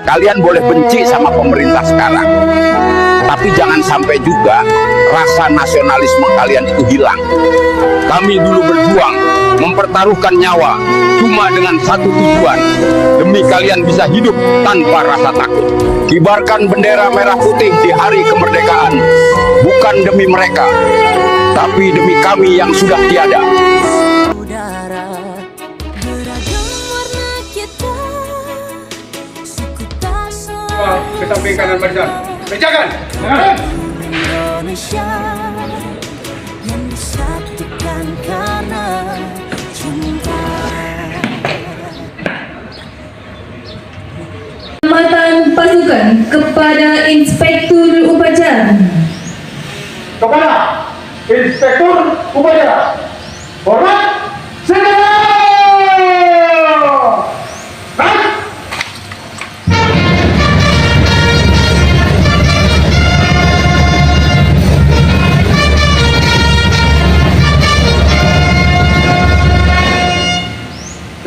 Kalian boleh benci sama pemerintah sekarang, tapi jangan sampai juga rasa nasionalisme kalian itu hilang. Kami dulu berjuang, mempertaruhkan nyawa, cuma dengan satu tujuan, demi kalian bisa hidup tanpa rasa takut. Kibarkan bendera merah putih di hari kemerdekaan, bukan demi mereka, tapi demi kami yang sudah tiada. Ke samping kanan barisan. Pejakan. Indonesia yang disatukan karena cinta. Penghormatan pasukan kepada Inspektur Upacara. Kepada Inspektur Upacara. Hormat senjata.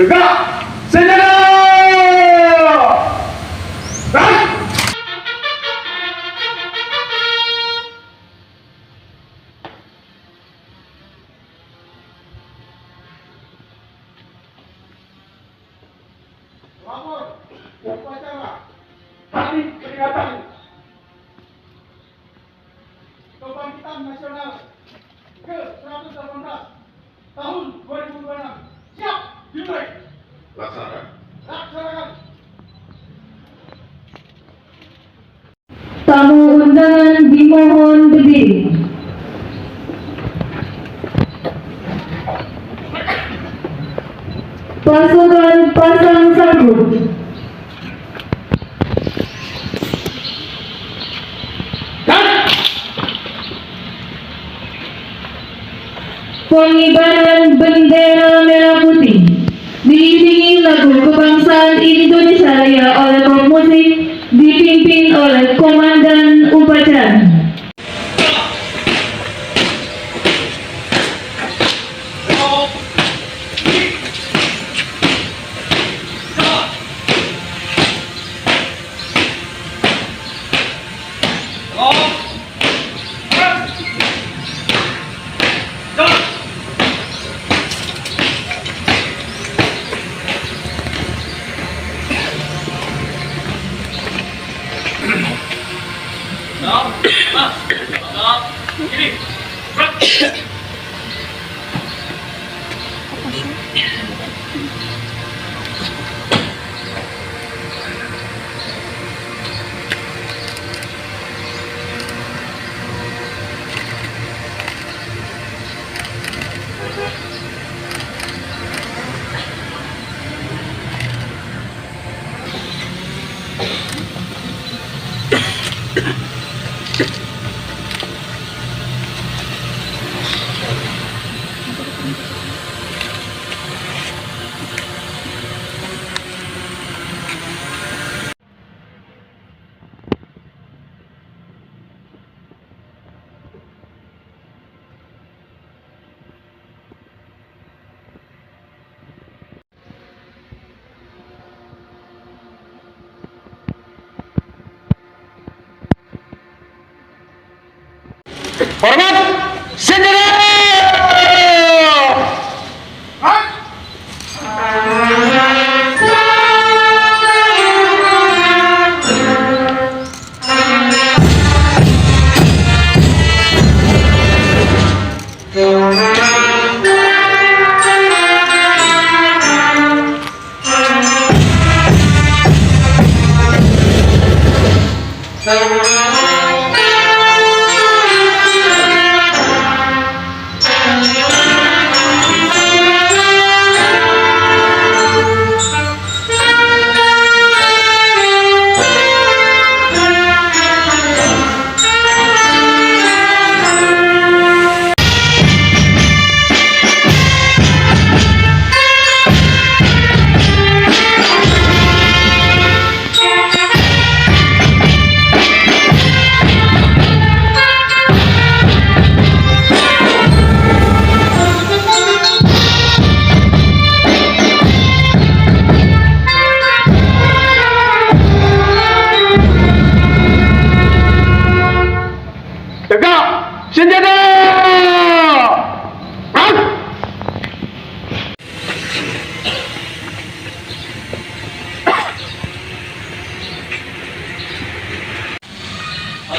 Tegak senjata. Lapor upacara hari peringatan kebangkitan nasional ke-118 tahun 2026. Siap dimulai. Laksanakan. Tamu undangan dimohon berdiri. Pasukan pasang sabuk. Pengibaran bendera merah putih diiringi lagu kebangsaan Indonesia Raya oleh grup musik dipimpin oleh Komandan Upacara. Hormat senjata.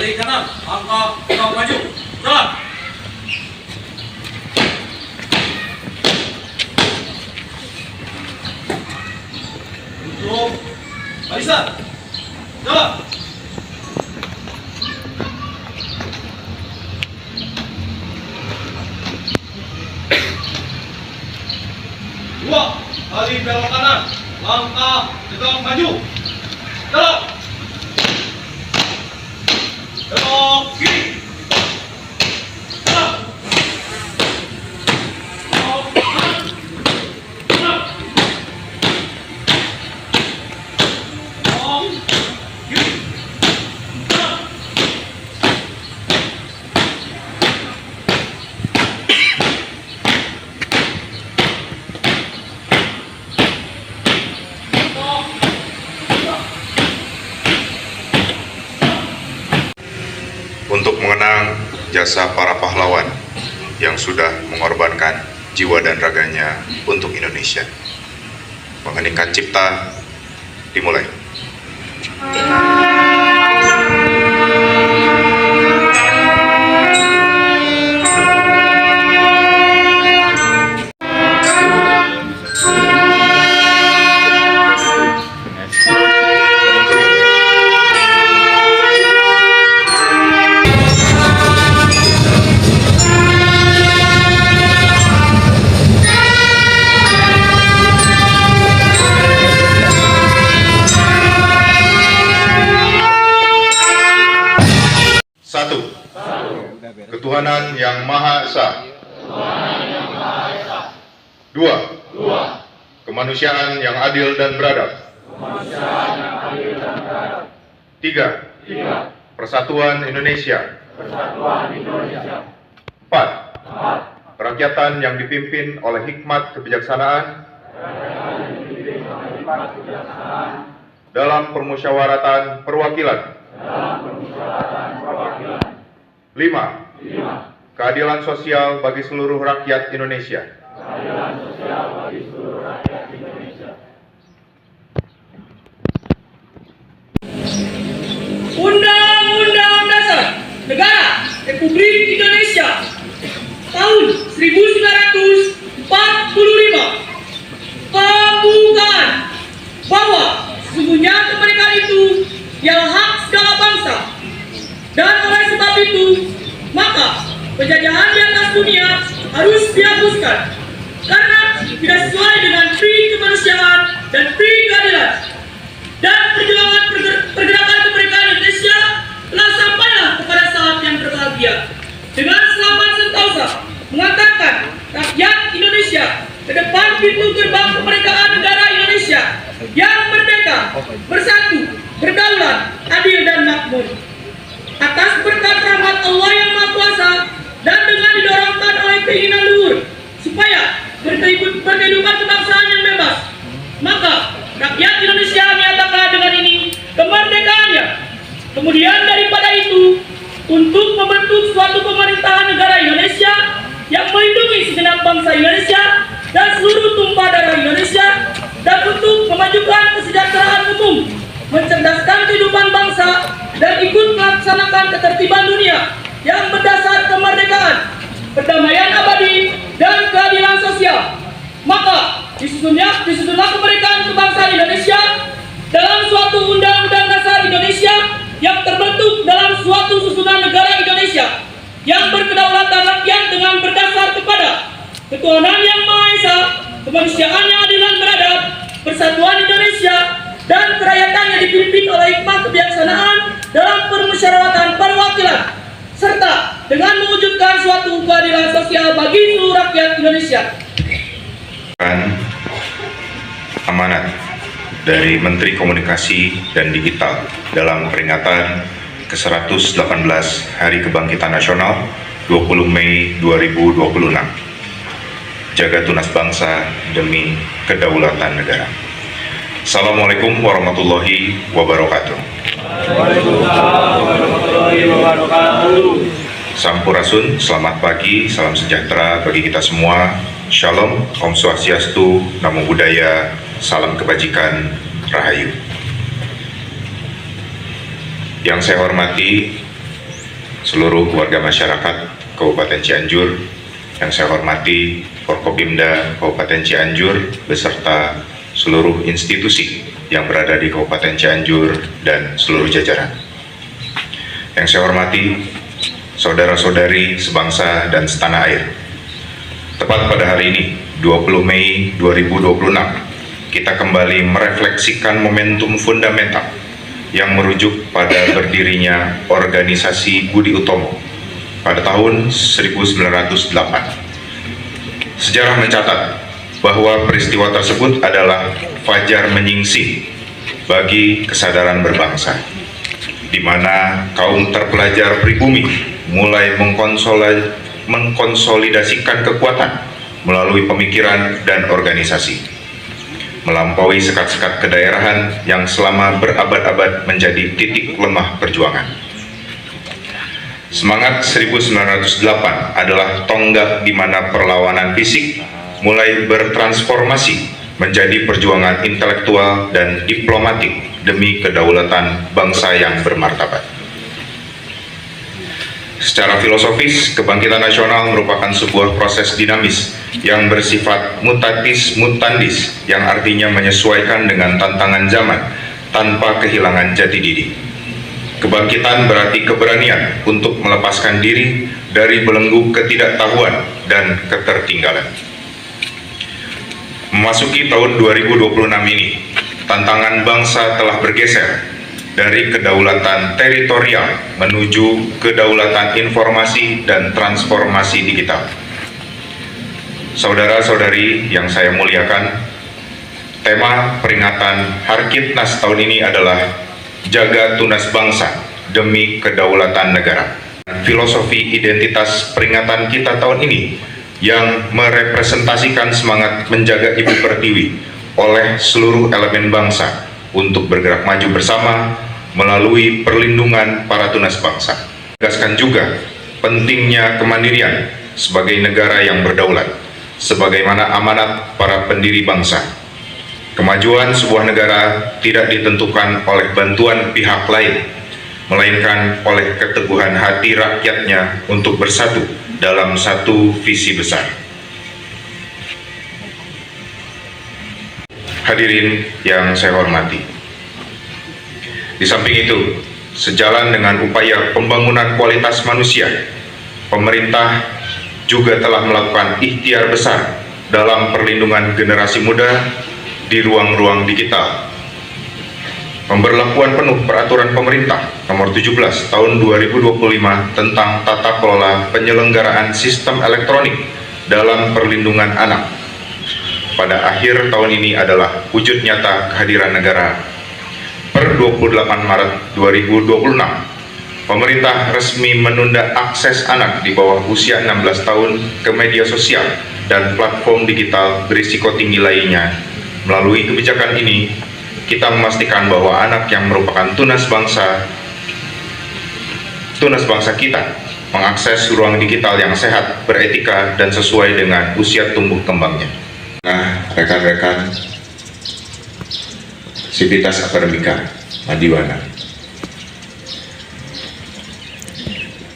Balik kanan, langkah tegak maju. Jalan. Untuk barisan. Jalan. Dua kali belok kanan, langkah tegak maju. Jalan. Belok kiri. Jalan. Belok kanan. Jalan. Belok kiri. Jalan. Untuk mengenang jasa para pahlawan yang sudah mengorbankan jiwa dan raganya untuk Indonesia. Mengheningkan cipta dimulai. Satu, ketuhanan yang Maha Esa. Dua, kemanusiaan yang adil dan beradab. Tiga, persatuan Indonesia. Empat, kerakyatan yang dipimpin oleh hikmat kebijaksanaan dalam permusyawaratan perwakilan. 5. Keadilan sosial bagi seluruh rakyat Indonesia. Undang-Undang Dasar Negara Republik Indonesia tahun 1945 pembukaan bahwa sesungguhnya kemerdekaan itu ialah hak segala bangsa, dan oleh sebab itu maka penjajahan di atas dunia harus dihapuskan karena tidak sesuai dengan pri kemanusiaan dan pri keadilan. Dan perjuangan pergerakan kemerdekaan Indonesia telah sampailah kepada saat yang berbahagia dengan selamat sentosa mengatakan rakyat Indonesia ke depan pintu gerbang kemerdekaan negara Indonesia yang merdeka, bersatu, berdaulat, adil dan makmur. Atas berkat rahmat Allah yang Maha Kuasa dan dengan didorongkan oleh keinginan luhur supaya berkehidupan kebangsaan yang bebas, maka rakyat Indonesia menyatakan dengan ini kemerdekaannya. Kemudian daripada itu, untuk membentuk suatu pemerintahan negara Indonesia yang melindungi segenap bangsa Indonesia dan seluruh tumpah darah Indonesia, dan untuk memajukan kesejahteraan umum, mencerdaskan kehidupan bangsa, dan ikut melaksanakan ketertiban dunia yang berdasar kemerdekaan, perdamaian abadi, dan keadilan sosial. Maka disusunlah kemerdekaan kebangsaan Indonesia dalam suatu undang-undang dasar Indonesia yang terbentuk dalam suatu susunan negara Indonesia yang berkedaulatan rakyat dengan berdasar kepada ketuhanan yang Maha Esa, kemanusiaan yang adil dan beradab, persatuan Indonesia, dan kerakyatan yang dipimpin oleh hikmat kebijaksanaan dalam permusyawaratan perwakilan, serta dengan mewujudkan suatu keadilan sosial bagi seluruh rakyat Indonesia. Amanat dari Menteri Komunikasi dan Digital dalam peringatan ke-118 Hari Kebangkitan Nasional 20 Mei 2026. Jaga tunas bangsa demi kedaulatan negara. Assalamualaikum warahmatullahi wabarakatuh. Waalaikumsalam warahmatullahi wabarakatuh. Sampurasun, selamat pagi, salam sejahtera bagi kita semua. Shalom, Om Swastiastu, Namo Buddhaya, salam kebajikan, Rahayu. Yang saya hormati seluruh warga masyarakat Kabupaten Cianjur, yang saya hormati Forkopimda Kabupaten Cianjur beserta seluruh institusi yang berada di Kabupaten Cianjur dan seluruh jajaran. Yang saya hormati saudara-saudari sebangsa dan setanah air. Tepat pada hari ini, 20 Mei 2026, kita kembali merefleksikan momentum fundamental yang merujuk pada berdirinya organisasi Budi Utomo pada tahun 1908. Sejarah mencatat bahwa peristiwa tersebut adalah fajar menyingsing bagi kesadaran berbangsa, di mana kaum terpelajar pribumi mulai mengkonsolidasikan kekuatan melalui pemikiran dan organisasi, melampaui sekat-sekat kedaerahan yang selama berabad-abad menjadi titik lemah perjuangan. Semangat 1908 adalah tonggak di mana perlawanan fisik mulai bertransformasi menjadi perjuangan intelektual dan diplomatik demi kedaulatan bangsa yang bermartabat. Secara filosofis, kebangkitan nasional merupakan sebuah proses dinamis yang bersifat mutatis mutandis, yang artinya menyesuaikan dengan tantangan zaman tanpa kehilangan jati diri. Kebangkitan berarti keberanian untuk melepaskan diri dari belenggu ketidaktahuan dan ketertinggalan. Memasuki tahun 2026 ini, tantangan bangsa telah bergeser dari kedaulatan teritorial menuju kedaulatan informasi dan transformasi digital. Saudara-saudari yang saya muliakan, tema peringatan Harkitnas tahun ini adalah Jaga Tunas Bangsa demi Kedaulatan Negara. Filosofi identitas peringatan kita tahun ini yang merepresentasikan semangat menjaga Ibu Pertiwi oleh seluruh elemen bangsa untuk bergerak maju bersama melalui perlindungan para tunas bangsa. Tegaskan juga pentingnya kemandirian sebagai negara yang berdaulat, sebagaimana amanat para pendiri bangsa. Kemajuan sebuah negara tidak ditentukan oleh bantuan pihak lain, melainkan oleh keteguhan hati rakyatnya untuk bersatu dalam satu visi besar. Hadirin yang saya hormati, di samping itu, sejalan dengan upaya pembangunan kualitas manusia, pemerintah juga telah melakukan ikhtiar besar dalam perlindungan generasi muda di ruang-ruang digital. Pemberlakuan penuh peraturan pemerintah nomor 17 tahun 2025 tentang tata kelola penyelenggaraan sistem elektronik dalam perlindungan anak pada akhir tahun ini adalah wujud nyata kehadiran negara. Per 28 Maret 2026, pemerintah resmi menunda akses anak di bawah usia 16 tahun ke media sosial dan platform digital berisiko tinggi lainnya. Melalui kebijakan ini, kita memastikan bahwa anak yang merupakan tunas bangsa kita mengakses ruang digital yang sehat, beretika, dan sesuai dengan usia tumbuh kembangnya. Nah, rekan-rekan Sivitas Akademika Madiwana,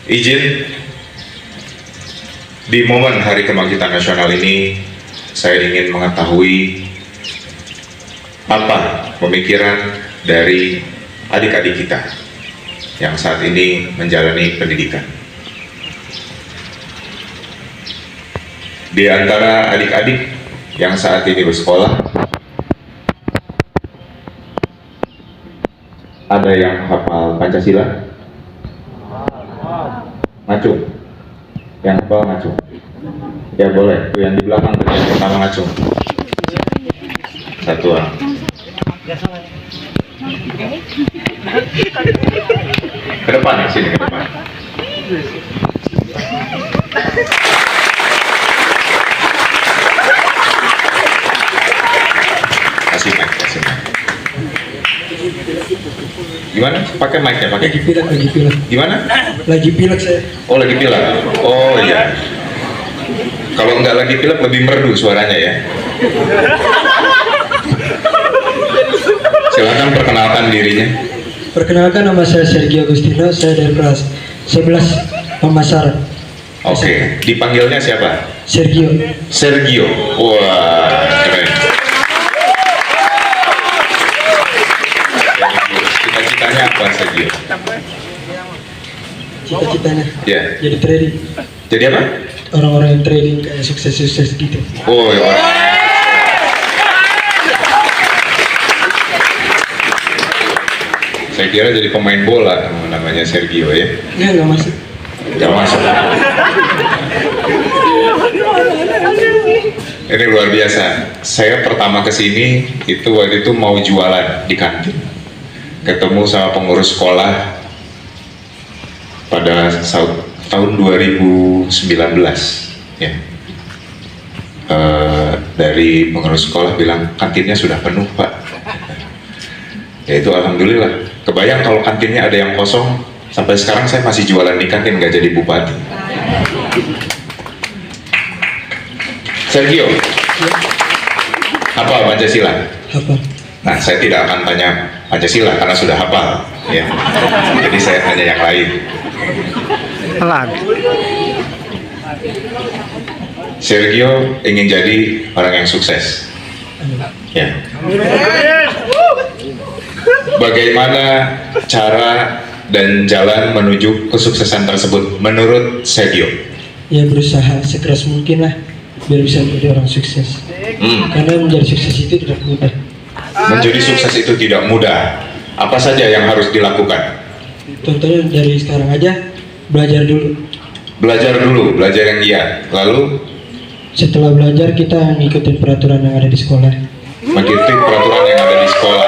izin di momen Hari Kebangkitan Nasional ini saya ingin mengetahui apa pemikiran dari adik-adik kita yang saat ini menjalani pendidikan. Di antara adik-adik yang saat ini bersekolah, ada yang hafal Pancasila? Ngacung? Yang hafal ngacung? Ya boleh, tuh yang di belakang yang pertama ngacung. Satu orang. Ke depan ya, sini ke depan. Kasih mic. Gimana? Pakai mic-nya, pakai. Lagi pilek. Gimana? Lagi pilek saya. Oh, lagi pilek. Oh iya. Kalau nggak lagi pilek lebih merdu suaranya ya. Silakan perkenalkan dirinya. Perkenalkan, nama saya Sergio Agustino, saya dari kelas 11 pemasaran. Oke, dipanggilnya siapa? Sergio. Sergio. Wah, keren. Cita-citanya apa Sergio? Cita-citanya Ya. jadi trading. Jadi apa? Orang-orang yang trading kayak sukses-sukses gitu. Oh, ya. Saya kira jadi pemain bola namanya Sergio ya. Nggak masuk. Gak masuk. Ini luar biasa. Saya pertama kesini itu waktu itu mau jualan di kantin. Ketemu sama pengurus sekolah pada tahun 2019 ya. Dari pengurus sekolah bilang kantinnya sudah penuh Pak. Ya itu alhamdulillah. Kebayang kalau kantinnya ada yang kosong. Sampai sekarang saya masih jualan di kantin, nggak jadi bupati. Sergio, hafal Pancasila? Apa? Nah, saya tidak akan tanya Pancasila karena sudah hafal, ya. Jadi saya tanya yang lain. Sergio ingin jadi orang yang sukses, ya. Bagaimana cara dan jalan menuju kesuksesan tersebut menurut Sergio? Ya berusaha sekeras mungkin lah biar bisa menjadi orang sukses. Karena menjadi sukses itu tidak mudah. Menjadi sukses itu tidak mudah. Apa saja yang harus dilakukan? Contohnya dari sekarang aja belajar dulu. Belajar dulu, belajar yang giat. Lalu Setelah belajar kita ngikutin peraturan yang ada di sekolah. mengikuti peraturan yang ada di sekolah.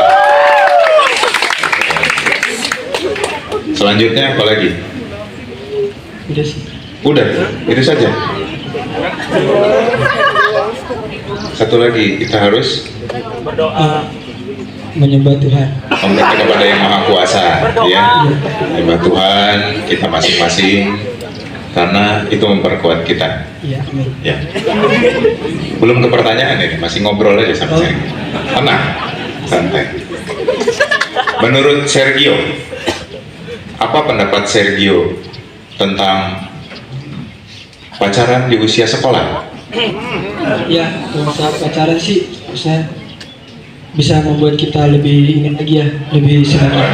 Selanjutnya apa lagi? Udah sih. Udah, itu saja. Satu lagi, kita harus Menyembah Tuhan. meminta kepada Yang Maha Kuasa, ya. Menyembah Tuhan kita masing-masing, karena itu memperkuat kita. Iya, amin. Ya. Belum ke pertanyaan ini, masih ngobrol aja sama Sergio. Tenang, santai. Menurut Sergio, apa pendapat Sergio tentang pacaran di usia sekolah? Ya, kalau saat pacaran sih bisa membuat kita lebih ingin lagi ya, lebih semangat.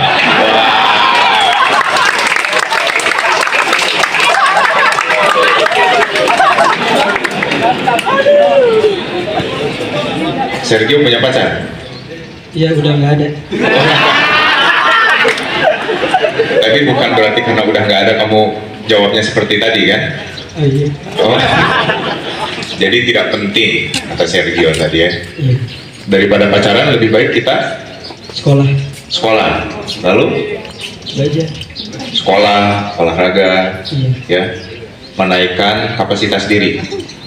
Sergio punya pacar? Ya udah nggak ada. Tapi bukan berarti karena udah nggak ada kamu jawabnya seperti tadi kan? Oh iya. Oh. Jadi tidak penting kata Sergio tadi ya. Iya. Daripada pacaran lebih baik kita Sekolah. sekolah. Lalu Belajar. sekolah, olahraga, Iya. ya, menaikkan kapasitas diri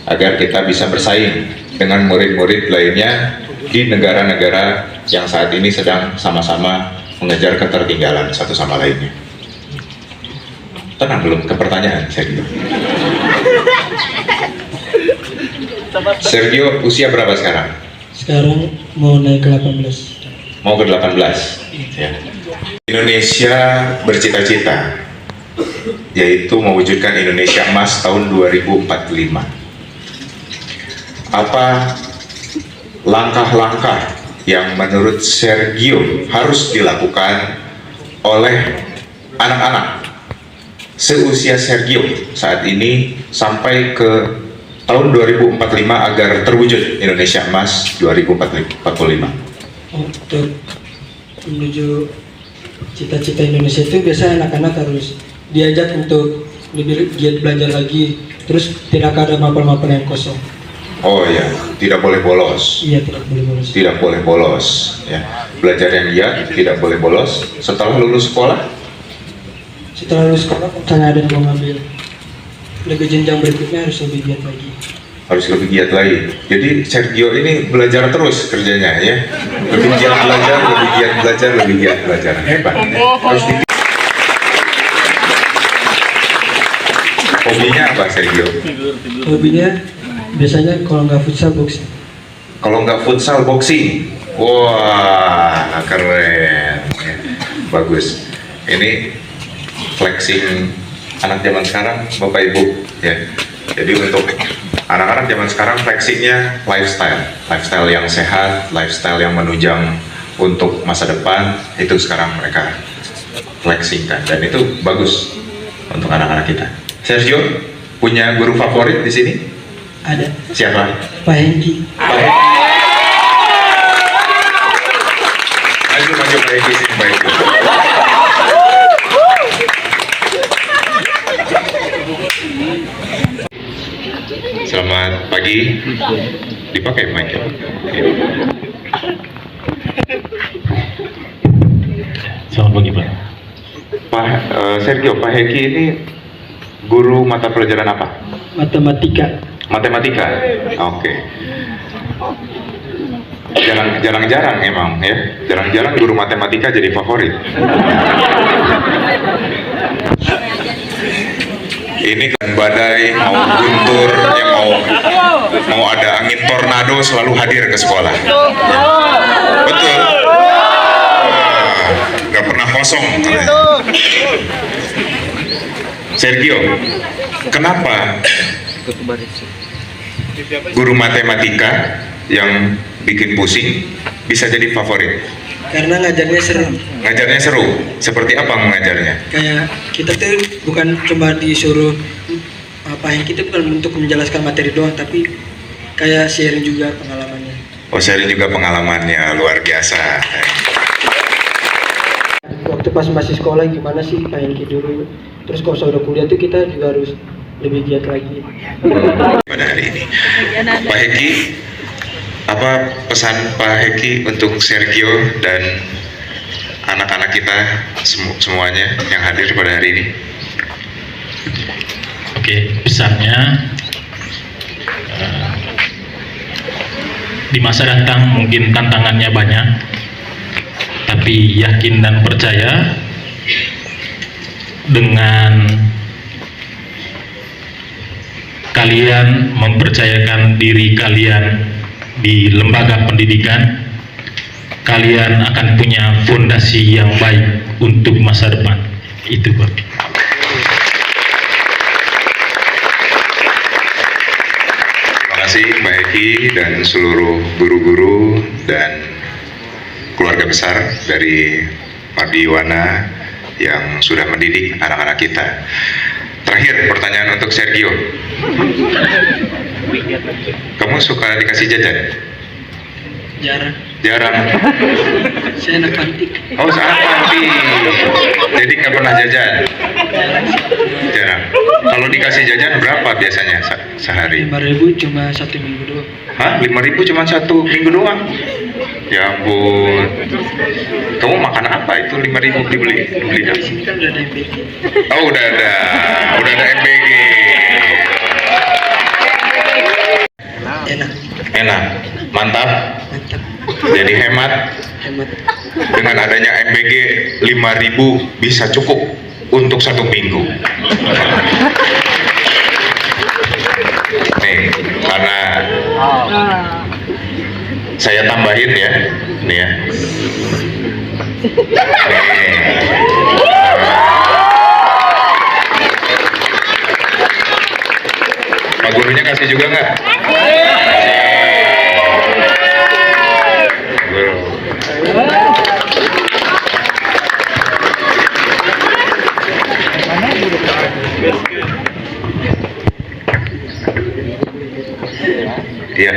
agar kita bisa bersaing dengan murid-murid lainnya di negara-negara yang saat ini sedang sama-sama mengejar ketertinggalan satu sama lainnya. Tenang, belum ke pertanyaan Sergio. Sergio usia berapa sekarang? Sekarang mau naik ke 18. Mau ke 18 ya. Indonesia bercita-cita yaitu mewujudkan Indonesia Emas tahun 2045. Apa langkah-langkah yang menurut Sergio harus dilakukan oleh anak-anak seusia Sergio saat ini sampai ke tahun 2045 agar terwujud Indonesia Emas 2045? Untuk menuju cita-cita Indonesia itu biasa anak-anak harus diajak untuk lebih giat belajar lagi, terus tidak ada mapel-mapel yang kosong. Oh ya, tidak boleh bolos. Iya, tidak boleh bolos. Tidak boleh bolos ya. Belajar yang giat, tidak boleh bolos. Setelah lulus sekolah, Setelah lulus sekolah, misalnya ada yang mau ngambil lebih jenjang berikutnya harus lebih giat lagi. harus lebih giat lagi. Jadi Sergio ini belajar terus kerjanya ya. Lebih giat belajar, lebih giat belajar, lebih giat belajar. Hebat. Harus di... Hobinya apa Sergio? Hobinya biasanya kalau nggak futsal boxing. Kalau nggak futsal, boxing. Wah, keren. Ya, bagus. Ini flexing anak zaman sekarang, Bapak Ibu, ya. Jadi untuk anak-anak zaman sekarang fleksinya lifestyle yang sehat, lifestyle yang menunjang untuk masa depan, itu sekarang mereka fleksikan, dan itu bagus untuk anak-anak kita. Sergio, punya guru favorit di sini? Ada Siapa? Pak Hengki. Maju Pak Hengki sini, Pak Hengki. Selamat pagi. Dipakai mic-nya. Selamat pagi Pak. Pak Sergio, Pak Hengki ini guru mata pelajaran apa? Matematika. Matematika. Oke. Jarang-jarang emang ya. Jarang-jarang guru matematika jadi favorit. Ini kan badai, mau guntur, ya mau ada angin tornado selalu hadir ke sekolah. Betul. Nggak pernah kosong. Sergio, kenapa guru matematika yang bikin pusing bisa jadi favorit? Karena ngajarnya seru. Ngajarnya seru. Seperti apa mengajarnya? Kayak kita tuh bukan cuma disuruh apa yang kita bukan untuk menjelaskan materi doang, tapi kayak sharing juga pengalamannya. Oh, sharing juga pengalamannya, luar biasa. Waktu pas masih sekolah gimana sih Pak Hengki dulu. Terus kalau sudah kuliah tuh kita juga harus lebih giat lagi. Pada hari ini, Pak Hengki, apa pesan Pak Hengki untuk Sergio dan anak-anak kita semuanya yang hadir pada hari ini? Oke, pesannya di masa datang mungkin tantangannya banyak, tapi yakin dan percaya dengan kalian mempercayakan diri kalian di lembaga pendidikan, kalian akan punya fondasi yang baik untuk masa depan. Itu Pak. Terima kasih Mbak Eki dan seluruh guru-guru dan keluarga besar dari Mardiwana yang sudah mendidik anak-anak kita. Terakhir, pertanyaan untuk Sergio. Kamu suka dikasih jajan? Jarang. Jarang. Saya anak pantik. Oh, sangat panti. Jadi nggak pernah jajan? Jarang. Kalau dikasih jajan berapa biasanya sehari? 5.000 cuma 1 minggu doang. Hah? 5.000 cuma 1 minggu doang? Ya ampun. Kamu makan apa itu 5.000 dibeli? Di sini kan udah ada MBG. Oh, udah ada MBG. Enak, Enak, mantap. mantap, Jadi hemat. hemat. Dengan adanya MBG 5.000 bisa cukup untuk 1 minggu. Nih, karena saya tambahin ya, nih ya. Nih. Pak gurunya kasih juga nggak? Guru. Iya,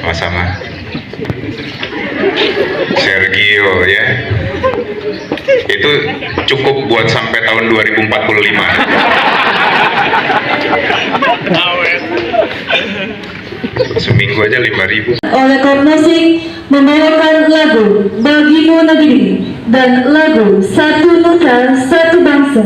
sama-sama. Sergio ya. Itu cukup buat sampai tahun 2045. Seminggu aja 5.000. Oleh Kopmusik membawakan lagu Bagimu Negeri dan lagu Satu Nusa Satu Bangsa.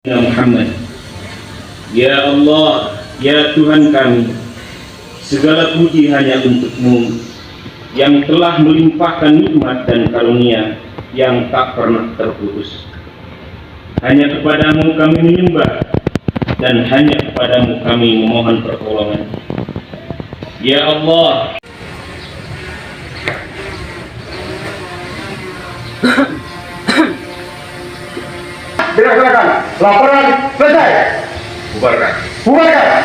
Ya Muhammad, Ya Allah, Ya Tuhan kami, segala puji hanya untuk-Mu. yang telah melimpahkan nikmat dan karunia yang tak pernah terputus. Hanya kepadamu kami menyembah dan hanya kepadamu kami memohon pertolongan. Ya Allah, Silakan, laporan selesai. Bubarkan. Bubarkan.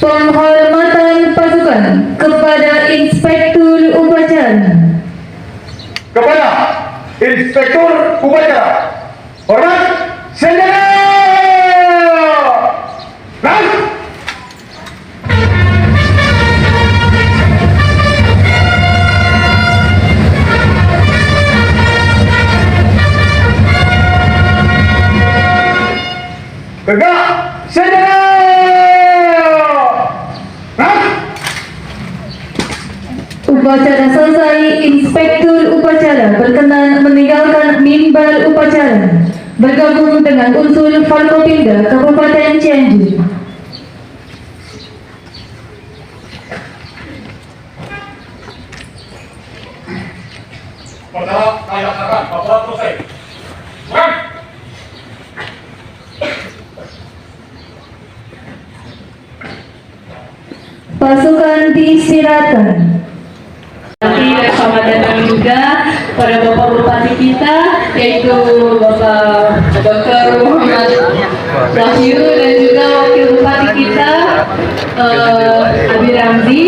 Penghormatan pasukan kepada Inspektur Upacara. Kepada Inspektur Upacara. Hormat, senjata. Ras. Tegak, senjata. Ras. Upacara selesai, Inspektur Upacara berkenan meninggalkan mimbar upacara, bergabung dengan unsur Forkopimda Kabupaten Cianjur. Pertama, kaya akan laporan selesai. Bukan. Pasukan diistirahatkan. Dan selamat datang juga pada Bapak Bupati kita, yaitu Bapak Dr. Muhammad Wahyu, dan juga Wakil Bupati kita, Abi Ramzi.